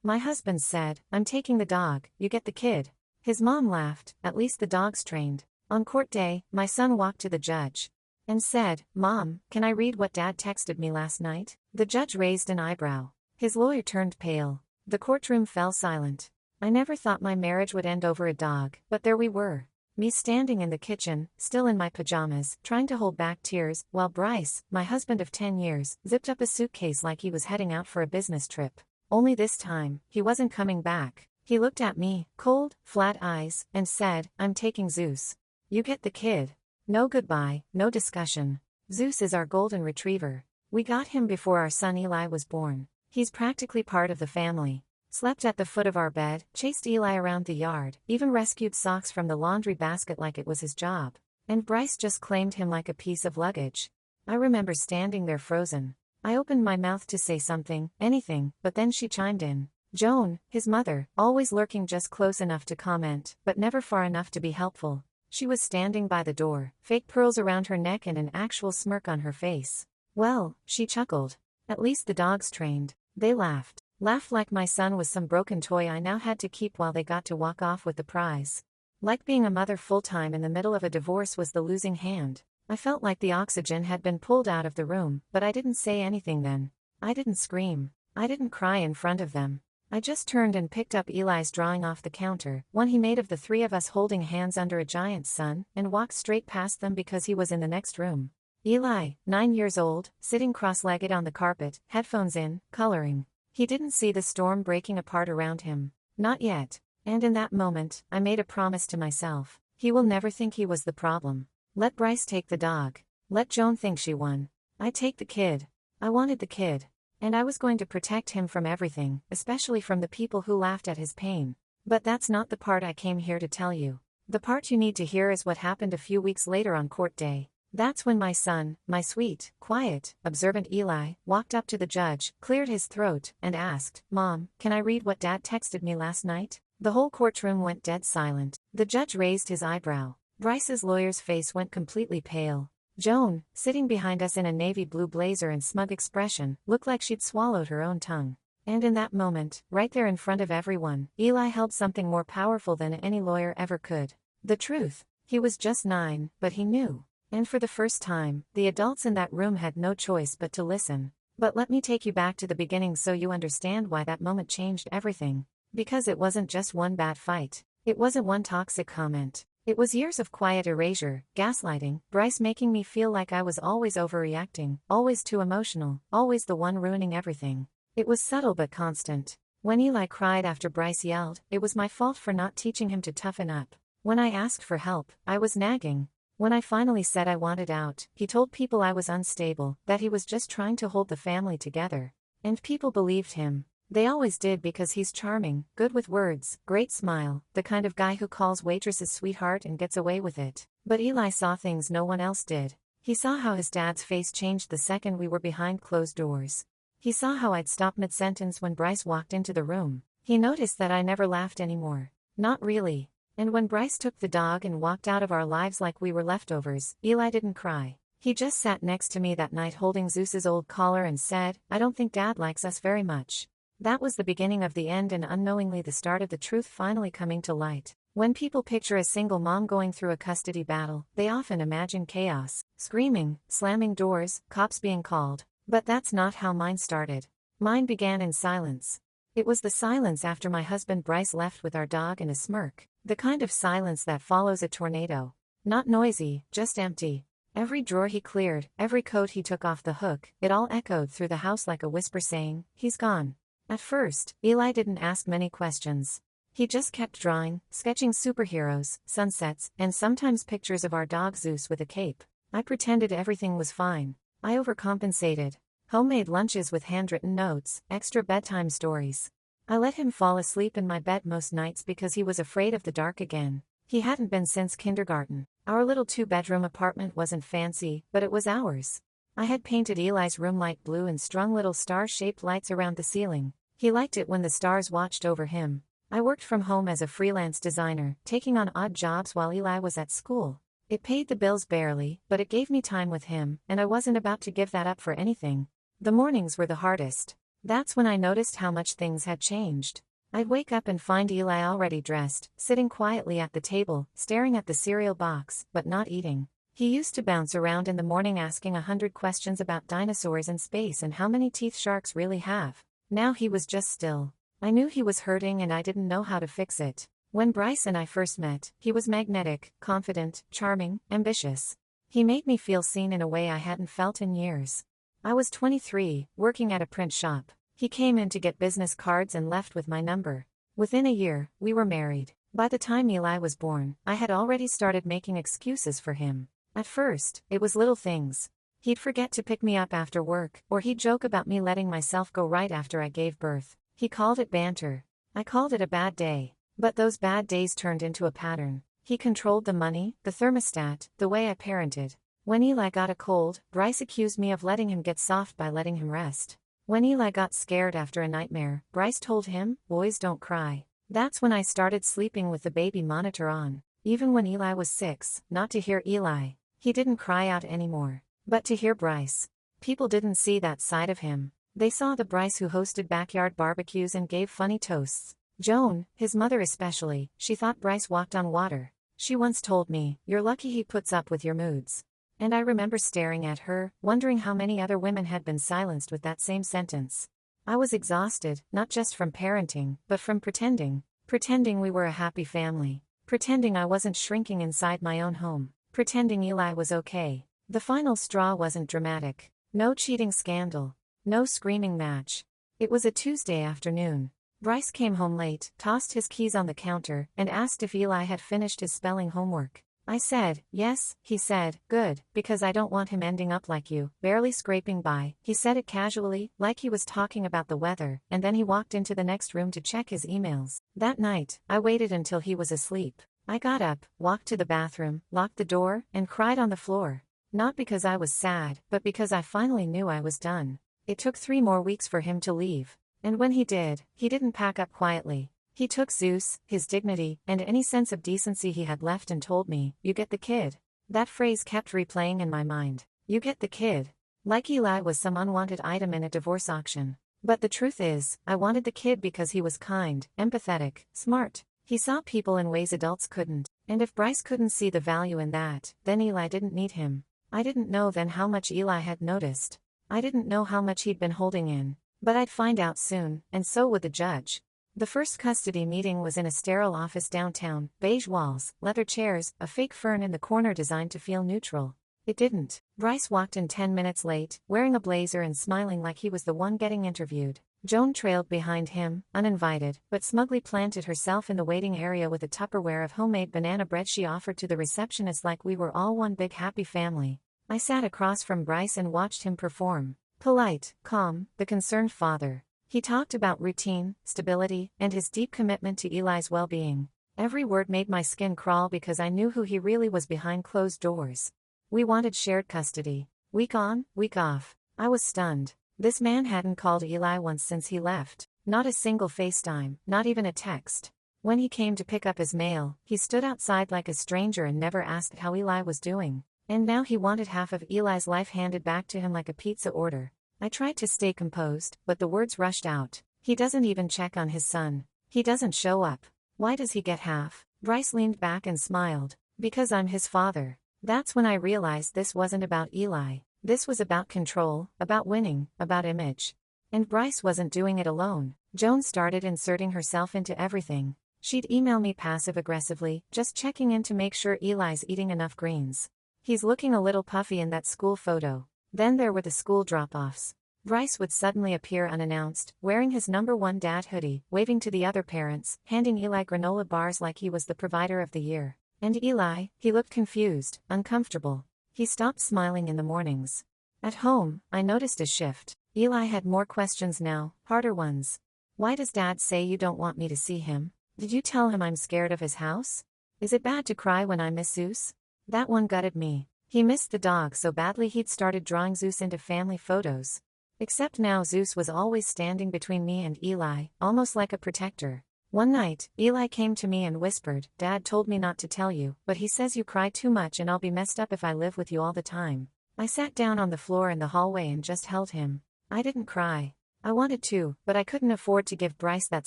My husband said, I'm taking the dog, you get the kid. His mom laughed, at least the dog's trained. On court day, my son walked to the judge and said, Mom, can I read what Dad texted me last night? The judge raised an eyebrow. His lawyer turned pale. The courtroom fell silent. I never thought my marriage would end over a dog, but there we were. Me standing in the kitchen, still in my pajamas, trying to hold back tears, while Bryce, my husband of 10 years, zipped up a suitcase like he was heading out for a business trip. Only this time, he wasn't coming back. He looked at me, cold, flat eyes, and said, I'm taking Zeus. You get the kid. No goodbye, no discussion. Zeus is our golden retriever. We got him before our son Eli was born. He's practically part of the family. Slept at the foot of our bed, chased Eli around the yard, even rescued socks from the laundry basket like it was his job. And Bryce just claimed him like a piece of luggage. I remember standing there frozen. I opened my mouth to say something, anything, but then she chimed in. Joan, his mother, always lurking just close enough to comment, but never far enough to be helpful. She was standing by the door, fake pearls around her neck and an actual smirk on her face. Well, she chuckled. At least the dog's trained. They laughed. Laughed like my son was some broken toy I now had to keep while they got to walk off with the prize. Like being a mother full-time in the middle of a divorce was the losing hand. I felt like the oxygen had been pulled out of the room, but I didn't say anything then. I didn't scream. I didn't cry in front of them. I just turned and picked up Eli's drawing off the counter, one he made of the three of us holding hands under a giant sun, and walked straight past them because he was in the next room. Eli, 9 years old, sitting cross-legged on the carpet, headphones in, coloring. He didn't see the storm breaking apart around him. Not yet. And in that moment, I made a promise to myself. He will never think he was the problem. Let Bryce take the dog. Let Joan think she won. I take the kid. I wanted the kid. And I was going to protect him from everything, especially from the people who laughed at his pain. But that's not the part I came here to tell you. The part you need to hear is what happened a few weeks later on court day. That's when my son, my sweet, quiet, observant Eli, walked up to the judge, cleared his throat, and asked, Mom, can I read what Dad texted me last night? The whole courtroom went dead silent. The judge raised his eyebrow. Bryce's lawyer's face went completely pale. Joan, sitting behind us in a navy blue blazer and smug expression, looked like she'd swallowed her own tongue. And in that moment, right there in front of everyone, Eli held something more powerful than any lawyer ever could. The truth. He was just 9, but he knew. And for the first time, the adults in that room had no choice but to listen. But let me take you back to the beginning so you understand why that moment changed everything. Because it wasn't just one bad fight. It wasn't one toxic comment. It was years of quiet erasure, gaslighting, Bryce making me feel like I was always overreacting, always too emotional, always the one ruining everything. It was subtle but constant. When Eli cried after Bryce yelled, it was my fault for not teaching him to toughen up. When I asked for help, I was nagging. When I finally said I wanted out, he told people I was unstable, that he was just trying to hold the family together. And people believed him. They always did because he's charming, good with words, great smile, the kind of guy who calls waitresses sweetheart and gets away with it. But Eli saw things no one else did. He saw how his dad's face changed the second we were behind closed doors. He saw how I'd stop mid-sentence when Bryce walked into the room. He noticed that I never laughed anymore. Not really. And when Bryce took the dog and walked out of our lives like we were leftovers, Eli didn't cry. He just sat next to me that night holding Zeus's old collar and said, I don't think Dad likes us very much. That was the beginning of the end and unknowingly the start of the truth finally coming to light. When people picture a single mom going through a custody battle, they often imagine chaos, screaming, slamming doors, cops being called. But that's not how mine started. Mine began in silence. It was the silence after my husband Bryce left with our dog and a smirk. The kind of silence that follows a tornado. Not noisy, just empty. Every drawer he cleared, every coat he took off the hook, it all echoed through the house like a whisper saying, he's gone. At first, Eli didn't ask many questions. He just kept drawing, sketching superheroes, sunsets, and sometimes pictures of our dog Zeus with a cape. I pretended everything was fine. I overcompensated. Homemade lunches with handwritten notes, extra bedtime stories. I let him fall asleep in my bed most nights because he was afraid of the dark again. He hadn't been since kindergarten. Our little 2-bedroom apartment wasn't fancy, but it was ours. I had painted Eli's room light blue and strung little star-shaped lights around the ceiling. He liked it when the stars watched over him. I worked from home as a freelance designer, taking on odd jobs while Eli was at school. It paid the bills barely, but it gave me time with him, and I wasn't about to give that up for anything. The mornings were the hardest. That's when I noticed how much things had changed. I'd wake up and find Eli already dressed, sitting quietly at the table, staring at the cereal box, but not eating. He used to bounce around in the morning asking 100 questions about dinosaurs and space and how many teeth sharks really have. Now he was just still. I knew he was hurting and I didn't know how to fix it. When Bryce and I first met, he was magnetic, confident, charming, ambitious. He made me feel seen in a way I hadn't felt in years. I was 23, working at a print shop. He came in to get business cards and left with my number. Within a year, we were married. By the time Eli was born, I had already started making excuses for him. At first, it was little things. He'd forget to pick me up after work, or he'd joke about me letting myself go right after I gave birth. He called it banter. I called it a bad day. But those bad days turned into a pattern. He controlled the money, the thermostat, the way I parented. When Eli got a cold, Bryce accused me of letting him get soft by letting him rest. When Eli got scared after a nightmare, Bryce told him, "Boys don't cry." That's when I started sleeping with the baby monitor on. Even when Eli was 6, not to hear Eli. He didn't cry out anymore. But to hear Bryce. People didn't see that side of him. They saw the Bryce who hosted backyard barbecues and gave funny toasts. Joan, his mother especially, she thought Bryce walked on water. She once told me, "You're lucky he puts up with your moods." And I remember staring at her, wondering how many other women had been silenced with that same sentence. I was exhausted, not just from parenting, but from pretending. Pretending we were a happy family. Pretending I wasn't shrinking inside my own home. Pretending Eli was okay. The final straw wasn't dramatic. No cheating scandal. No screaming match. It was a Tuesday afternoon. Bryce came home late, tossed his keys on the counter, and asked if Eli had finished his spelling homework. I said, "Yes," he said, "good, because I don't want him ending up like you, barely scraping by." He said it casually, like he was talking about the weather, and then he walked into the next room to check his emails. That night, I waited until he was asleep. I got up, walked to the bathroom, locked the door, and cried on the floor. Not because I was sad, but because I finally knew I was done. It took 3 more weeks for him to leave. And when he did, he didn't pack up quietly. He took Zeus, his dignity, and any sense of decency he had left and told me, "You get the kid." That phrase kept replaying in my mind. You get the kid. Like Eli was some unwanted item in a divorce auction. But the truth is, I wanted the kid because he was kind, empathetic, smart. He saw people in ways adults couldn't. And if Bryce couldn't see the value in that, then Eli didn't need him. I didn't know then how much Eli had noticed. I didn't know how much he'd been holding in. But I'd find out soon, and so would the judge. The first custody meeting was in a sterile office downtown, beige walls, leather chairs, a fake fern in the corner designed to feel neutral. It didn't. Bryce walked in 10 minutes late, wearing a blazer and smiling like he was the one getting interviewed. Joan trailed behind him, uninvited, but smugly planted herself in the waiting area with a Tupperware of homemade banana bread she offered to the receptionist like we were all one big happy family. I sat across from Bryce and watched him perform. Polite, calm, the concerned father. He talked about routine, stability, and his deep commitment to Eli's well-being. Every word made my skin crawl because I knew who he really was behind closed doors. We wanted shared custody. Week on, week off. I was stunned. This man hadn't called Eli once since he left. Not a single FaceTime, not even a text. When he came to pick up his mail, he stood outside like a stranger and never asked how Eli was doing. And now he wanted half of Eli's life handed back to him like a pizza order. I tried to stay composed, but the words rushed out. He doesn't even check on his son. He doesn't show up. Why does he get half? Bryce leaned back and smiled. Because I'm his father. That's when I realized this wasn't about Eli. This was about control, about winning, about image. And Bryce wasn't doing it alone. Joan started inserting herself into everything. She'd email me passive-aggressively, just checking in to make sure Eli's eating enough greens. He's looking a little puffy in that school photo. Then there were the school drop-offs. Bryce would suddenly appear unannounced, wearing his #1 dad hoodie, waving to the other parents, handing Eli granola bars like he was the provider of the year. And Eli, he looked confused, uncomfortable. He stopped smiling in the mornings. At home, I noticed a shift. Eli had more questions now, harder ones. Why does Dad say you don't want me to see him? Did you tell him I'm scared of his house? Is it bad to cry when I miss Zeus? That one gutted me. He missed the dog so badly he'd started drawing Zeus into family photos. Except now Zeus was always standing between me and Eli, almost like a protector. One night, Eli came to me and whispered, "Dad told me not to tell you, but he says you cry too much and I'll be messed up if I live with you all the time." I sat down on the floor in the hallway and just held him. I didn't cry. I wanted to, but I couldn't afford to give Bryce that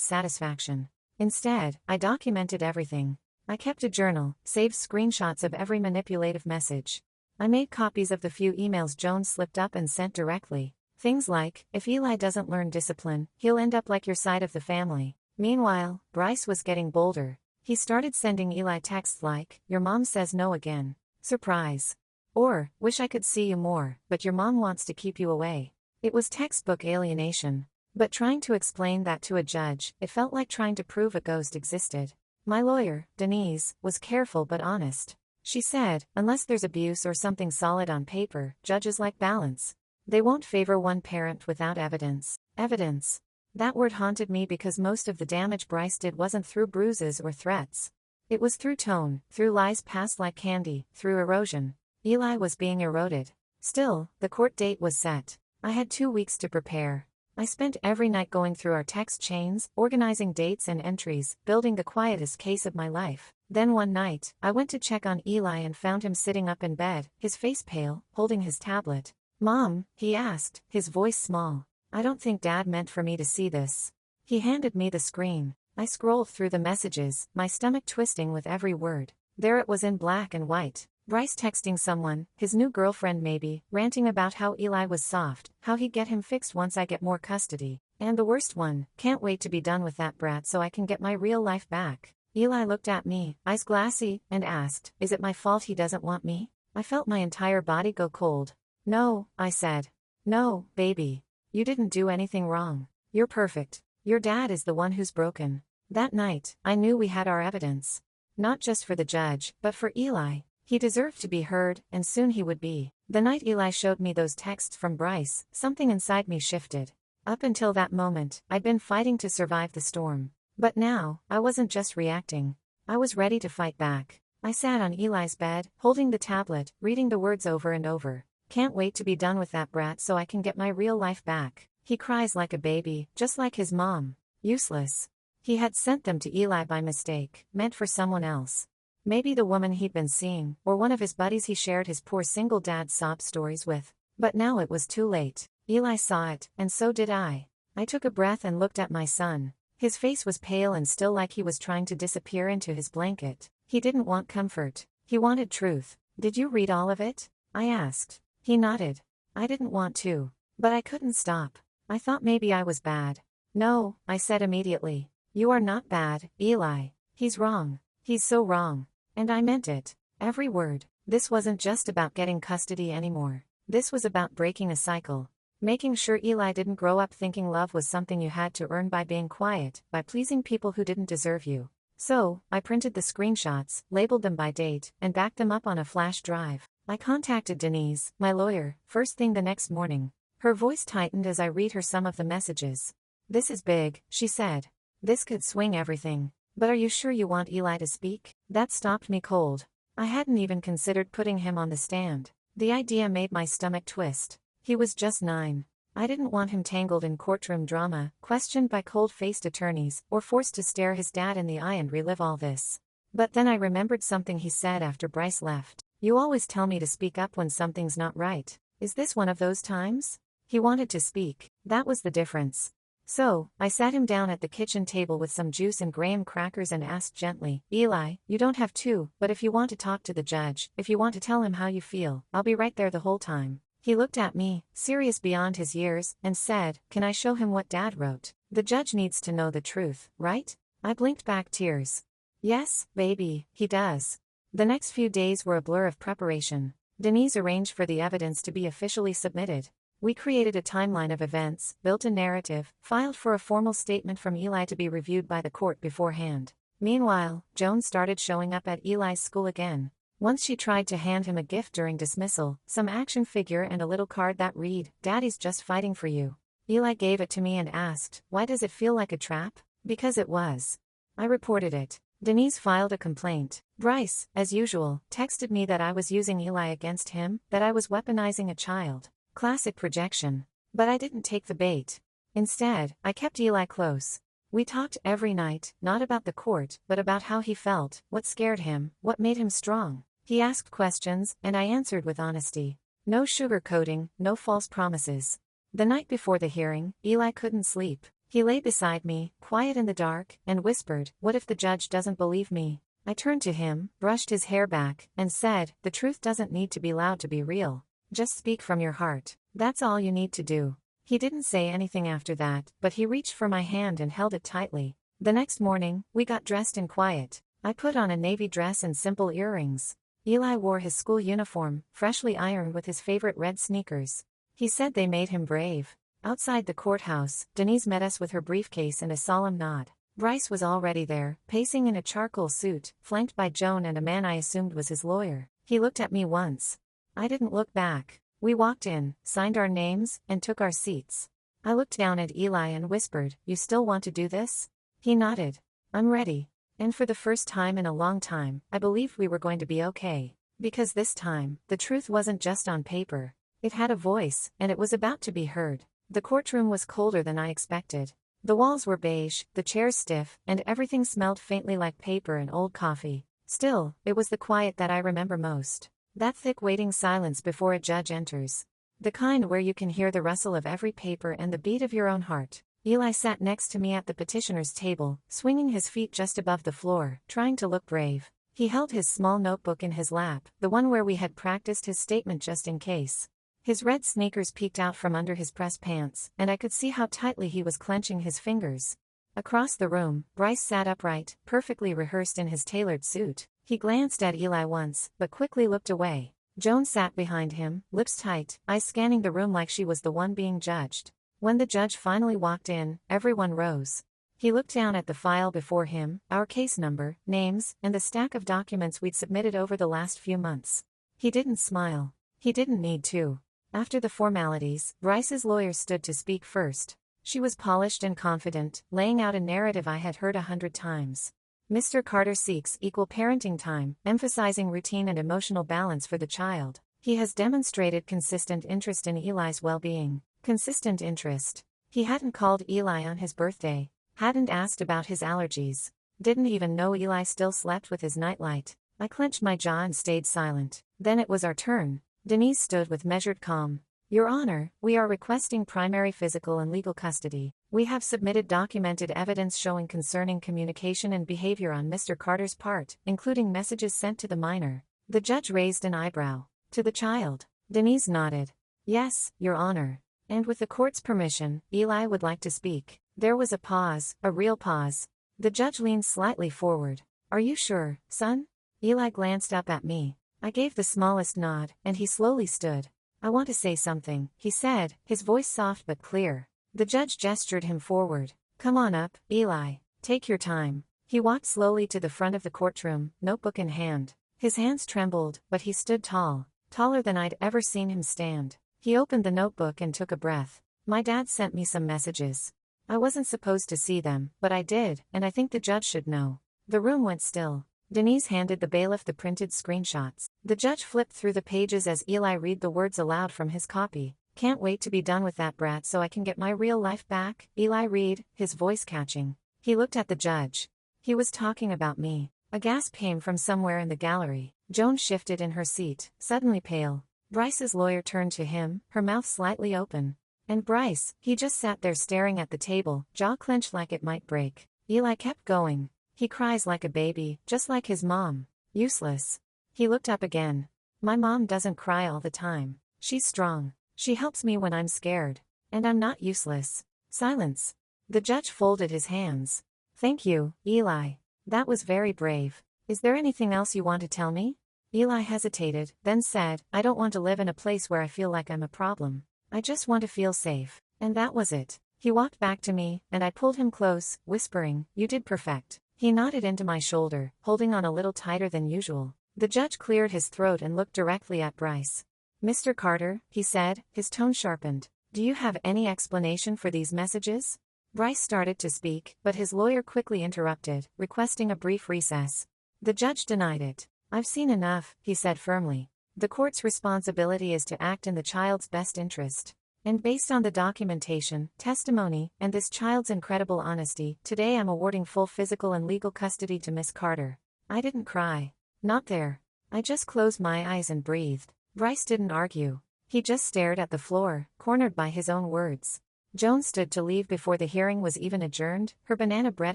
satisfaction. Instead, I documented everything. I kept a journal, saved screenshots of every manipulative message. I made copies of the few emails Joan slipped up and sent directly. Things like, if Eli doesn't learn discipline, he'll end up like your side of the family. Meanwhile, Bryce was getting bolder. He started sending Eli texts like, your mom says no again. Surprise. Or, wish I could see you more, but your mom wants to keep you away. It was textbook alienation. But trying to explain that to a judge, it felt like trying to prove a ghost existed. My lawyer, Denise, was careful but honest. She said, unless there's abuse or something solid on paper, judges like balance. They won't favor one parent without evidence. Evidence. That word haunted me because most of the damage Bryce did wasn't through bruises or threats. It was through tone, through lies passed like candy, through erosion. Eli was being eroded. Still, the court date was set. I had 2 weeks to prepare. I spent every night going through our text chains, organizing dates and entries, building the quietest case of my life. Then one night, I went to check on Eli and found him sitting up in bed, his face pale, holding his tablet. Mom, he asked, his voice small. I don't think Dad meant for me to see this. He handed me the screen. I scrolled through the messages, my stomach twisting with every word. There it was in black and white. Bryce texting someone, his new girlfriend maybe, ranting about how Eli was soft, how he'd get him fixed once I get more custody. And the worst one, can't wait to be done with that brat so I can get my real life back. Eli looked at me, eyes glassy, and asked, is it my fault he doesn't want me? I felt my entire body go cold. No, I said. No, baby. You didn't do anything wrong. You're perfect. Your dad is the one who's broken. That night, I knew we had our evidence. Not just for the judge, but for Eli. He deserved to be heard, and soon he would be. The night Eli showed me those texts from Bryce, something inside me shifted. Up until that moment, I'd been fighting to survive the storm. But now, I wasn't just reacting. I was ready to fight back. I sat on Eli's bed, holding the tablet, reading the words over and over. Can't wait to be done with that brat so I can get my real life back. He cries like a baby, just like his mom. Useless. He had sent them to Eli by mistake, meant for someone else. Maybe the woman he'd been seeing, or one of his buddies he shared his poor single dad sob stories with. But now it was too late. Eli saw it, and so did I. I took a breath and looked at my son. His face was pale and still like he was trying to disappear into his blanket. He didn't want comfort. He wanted truth. Did you read all of it? I asked. He nodded. I didn't want to. But I couldn't stop. I thought maybe I was bad. No, I said immediately. You are not bad, Eli. He's wrong. He's so wrong. And I meant it. Every word. This wasn't just about getting custody anymore. This was about breaking a cycle. Making sure Eli didn't grow up thinking love was something you had to earn by being quiet, by pleasing people who didn't deserve you. So, I printed the screenshots, labeled them by date, and backed them up on a flash drive. I contacted Denise, my lawyer, first thing the next morning. Her voice tightened as I read her some of the messages. This is big, she said. This could swing everything. But are you sure you want Eli to speak? That stopped me cold. I hadn't even considered putting him on the stand. The idea made my stomach twist. He was just 9. I didn't want him tangled in courtroom drama, questioned by cold-faced attorneys, or forced to stare his dad in the eye and relive all this. But then I remembered something he said after Bryce left. You always tell me to speak up when something's not right. Is this one of those times? He wanted to speak. That was the difference. So, I sat him down at the kitchen table with some juice and graham crackers and asked gently, Eli, you don't have to, but if you want to talk to the judge, if you want to tell him how you feel, I'll be right there the whole time. He looked at me, serious beyond his years, and said, can I show him what Dad wrote? The judge needs to know the truth, right? I blinked back tears. Yes, baby, he does. The next few days were a blur of preparation. Denise arranged for the evidence to be officially submitted. We created a timeline of events, built a narrative, filed for a formal statement from Eli to be reviewed by the court beforehand. Meanwhile, Joan started showing up at Eli's school again. Once she tried to hand him a gift during dismissal, some action figure and a little card that read, Daddy's just fighting for you. Eli gave it to me and asked, why does it feel like a trap? Because it was. I reported it. Denise filed a complaint. Bryce, as usual, texted me that I was using Eli against him, that I was weaponizing a child. Classic projection. But I didn't take the bait. Instead, I kept Eli close. We talked every night, not about the court, but about how he felt, what scared him, what made him strong. He asked questions, and I answered with honesty. No sugarcoating, no false promises. The night before the hearing, Eli couldn't sleep. He lay beside me, quiet in the dark, and whispered, "What if the judge doesn't believe me?" I turned to him, brushed his hair back, and said, "The truth doesn't need to be loud to be real. Just speak from your heart. That's all you need to do." He didn't say anything after that, but he reached for my hand and held it tightly. The next morning, we got dressed in quiet. I put on a navy dress and simple earrings. Eli wore his school uniform, freshly ironed with his favorite red sneakers. He said they made him brave. Outside the courthouse, Denise met us with her briefcase and a solemn nod. Bryce was already there, pacing in a charcoal suit, flanked by Joan and a man I assumed was his lawyer. He looked at me once. I didn't look back. We walked in, signed our names, and took our seats. I looked down at Eli and whispered, "You still want to do this?" He nodded. "I'm ready." And for the first time in a long time, I believed we were going to be okay. Because this time, the truth wasn't just on paper. It had a voice, and it was about to be heard. The courtroom was colder than I expected. The walls were beige, the chairs stiff, and everything smelled faintly like paper and old coffee. Still, it was the quiet that I remember most. That thick waiting silence before a judge enters. The kind where you can hear the rustle of every paper and the beat of your own heart. Eli sat next to me at the petitioner's table, swinging his feet just above the floor, trying to look brave. He held his small notebook in his lap, the one where we had practiced his statement just in case. His red sneakers peeked out from under his press pants, and I could see how tightly he was clenching his fingers. Across the room, Bryce sat upright, perfectly rehearsed in his tailored suit. He glanced at Eli once, but quickly looked away. Joan sat behind him, lips tight, eyes scanning the room like she was the one being judged. When the judge finally walked in, everyone rose. He looked down at the file before him, our case number, names, and the stack of documents we'd submitted over the last few months. He didn't smile. He didn't need to. After the formalities, Bryce's lawyer stood to speak first. She was polished and confident, laying out a narrative I had heard 100 times. Mr. Carter seeks equal parenting time, emphasizing routine and emotional balance for the child. He has demonstrated consistent interest in Eli's well-being. Consistent interest. He hadn't called Eli on his birthday, hadn't asked about his allergies, didn't even know Eli still slept with his nightlight. I clenched my jaw and stayed silent. Then it was our turn. Denise stood with measured calm. "Your Honor, we are requesting primary physical and legal custody. We have submitted documented evidence showing concerning communication and behavior on Mr. Carter's part, including messages sent to the minor." The judge raised an eyebrow. "To the child?" Denise nodded. "Yes, Your Honor. And with the court's permission, Eli would like to speak." There was a pause, a real pause. The judge leaned slightly forward. "Are you sure, son?" Eli glanced up at me. I gave the smallest nod, and he slowly stood. "I want to say something," he said, his voice soft but clear. The judge gestured him forward. "Come on up, Eli. Take your time." He walked slowly to the front of the courtroom, notebook in hand. His hands trembled, but he stood tall, taller than I'd ever seen him stand. He opened the notebook and took a breath. "My dad sent me some messages. I wasn't supposed to see them, but I did, and I think the judge should know." The room went still. Denise handed the bailiff the printed screenshots. The judge flipped through the pages as Eli read the words aloud from his copy. "Can't wait to be done with that brat so I can get my real life back," Eli read, his voice catching. He looked at the judge. He was talking about me. A gasp came from somewhere in the gallery. Joan shifted in her seat, suddenly pale. Bryce's lawyer turned to him, her mouth slightly open. And Bryce, he just sat there staring at the table, jaw clenched like it might break. Eli kept going. "He cries like a baby, just like his mom. Useless." He looked up again. "My mom doesn't cry all the time. She's strong. She helps me when I'm scared. And I'm not useless." Silence. The judge folded his hands. "Thank you, Eli. That was very brave. Is there anything else you want to tell me?" Eli hesitated, then said, "I don't want to live in a place where I feel like I'm a problem. I just want to feel safe." And that was it. He walked back to me, and I pulled him close, whispering, "You did perfect." He nodded into my shoulder, holding on a little tighter than usual. The judge cleared his throat and looked directly at Bryce. "Mr. Carter," he said, his tone sharpened, "do you have any explanation for these messages?" Bryce started to speak, but his lawyer quickly interrupted, requesting a brief recess. The judge denied it. "I've seen enough," he said firmly. "The court's responsibility is to act in the child's best interest. And based on the documentation, testimony, and this child's incredible honesty, today I'm awarding full physical and legal custody to Miss Carter." I didn't cry. Not there. I just closed my eyes and breathed. Bryce didn't argue. He just stared at the floor, cornered by his own words. Joan stood to leave before the hearing was even adjourned, her banana bread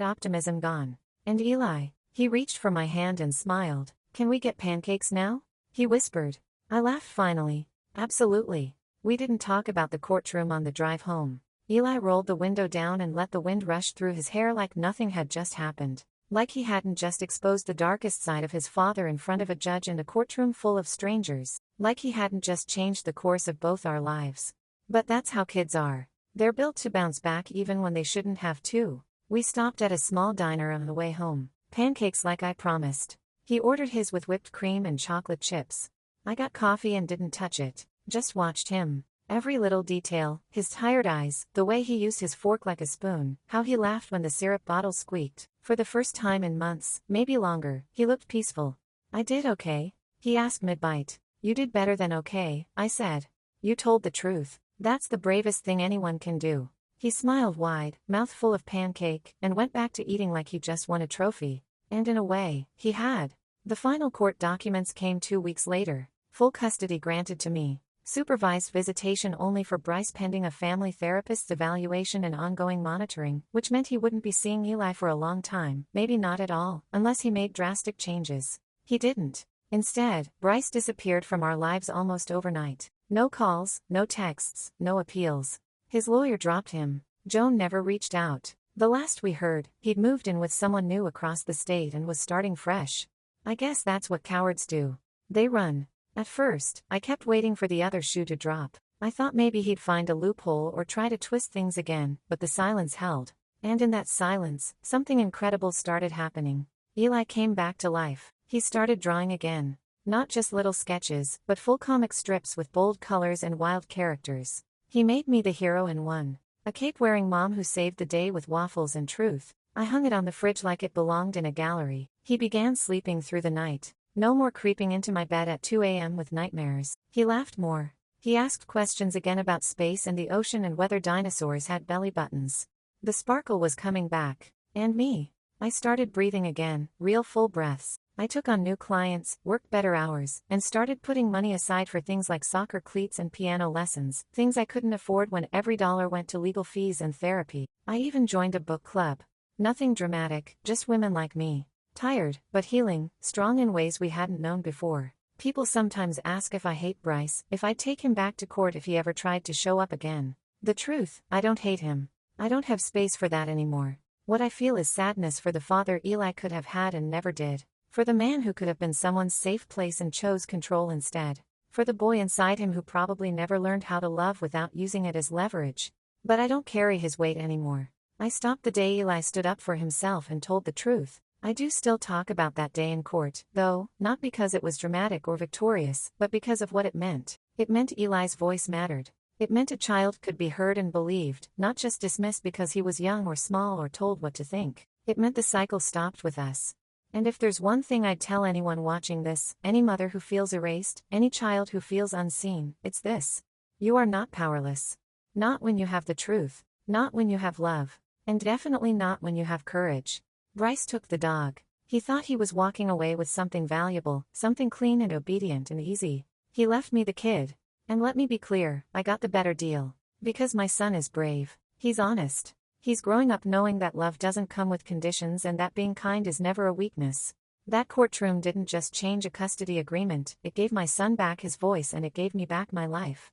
optimism gone. And Eli? He reached for my hand and smiled. "Can we get pancakes now?" he whispered. I laughed finally. "Absolutely." We didn't talk about the courtroom on the drive home. Eli rolled the window down and let the wind rush through his hair like nothing had just happened. Like he hadn't just exposed the darkest side of his father in front of a judge in a courtroom full of strangers. Like he hadn't just changed the course of both our lives. But that's how kids are. They're built to bounce back even when they shouldn't have to. We stopped at a small diner on the way home. Pancakes like I promised. He ordered his with whipped cream and chocolate chips. I got coffee and didn't touch it. Just watched him. Every little detail, his tired eyes, the way he used his fork like a spoon, how he laughed when the syrup bottle squeaked. For the first time in months, maybe longer, he looked peaceful. "I did okay?" he asked mid-bite. "You did better than okay," I said. "You told the truth. That's the bravest thing anyone can do." He smiled wide, mouth full of pancake, and went back to eating like he just won a trophy. And in a way, he had. The final court documents came 2 weeks later. Full custody granted to me. Supervised visitation only for Bryce pending a family therapist's evaluation and ongoing monitoring, which meant he wouldn't be seeing Eli for a long time, maybe not at all, unless he made drastic changes. He didn't. Instead, Bryce disappeared from our lives almost overnight. No calls, no texts, no appeals. His lawyer dropped him. Joan never reached out. The last we heard, he'd moved in with someone new across the state and was starting fresh. I guess that's what cowards do. They run. At first, I kept waiting for the other shoe to drop. I thought maybe he'd find a loophole or try to twist things again, but the silence held. And in that silence, something incredible started happening. Eli came back to life. He started drawing again. Not just little sketches, but full comic strips with bold colors and wild characters. He made me the hero in one. A cape-wearing mom who saved the day with waffles and truth. I hung it on the fridge like it belonged in a gallery. He began sleeping through the night. No more creeping into my bed at 2 a.m. with nightmares. He laughed more. He asked questions again about space and the ocean and whether dinosaurs had belly buttons. The sparkle was coming back. And me. I started breathing again, real full breaths. I took on new clients, worked better hours, and started putting money aside for things like soccer cleats and piano lessons, things I couldn't afford when every dollar went to legal fees and therapy. I even joined a book club. Nothing dramatic, just women like me. Tired, but healing, strong in ways we hadn't known before. People sometimes ask if I hate Bryce, if I'd take him back to court if he ever tried to show up again. The truth, I don't hate him. I don't have space for that anymore. What I feel is sadness for the father Eli could have had and never did. For the man who could have been someone's safe place and chose control instead. For the boy inside him who probably never learned how to love without using it as leverage. But I don't carry his weight anymore. I stopped the day Eli stood up for himself and told the truth. I do still talk about that day in court, though, not because it was dramatic or victorious, but because of what it meant. It meant Eli's voice mattered. It meant a child could be heard and believed, not just dismissed because he was young or small or told what to think. It meant the cycle stopped with us. And if there's one thing I'd tell anyone watching this, any mother who feels erased, any child who feels unseen, it's this. You are not powerless. Not when you have the truth. Not when you have love. And definitely not when you have courage. Bryce took the dog. He thought he was walking away with something valuable, something clean and obedient and easy. He left me the kid. And let me be clear, I got the better deal. Because my son is brave. He's honest. He's growing up knowing that love doesn't come with conditions and that being kind is never a weakness. That courtroom didn't just change a custody agreement, it gave my son back his voice and it gave me back my life.